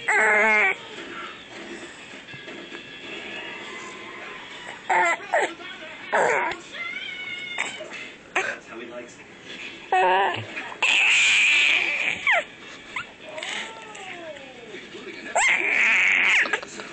That's how he likes it. Including an episode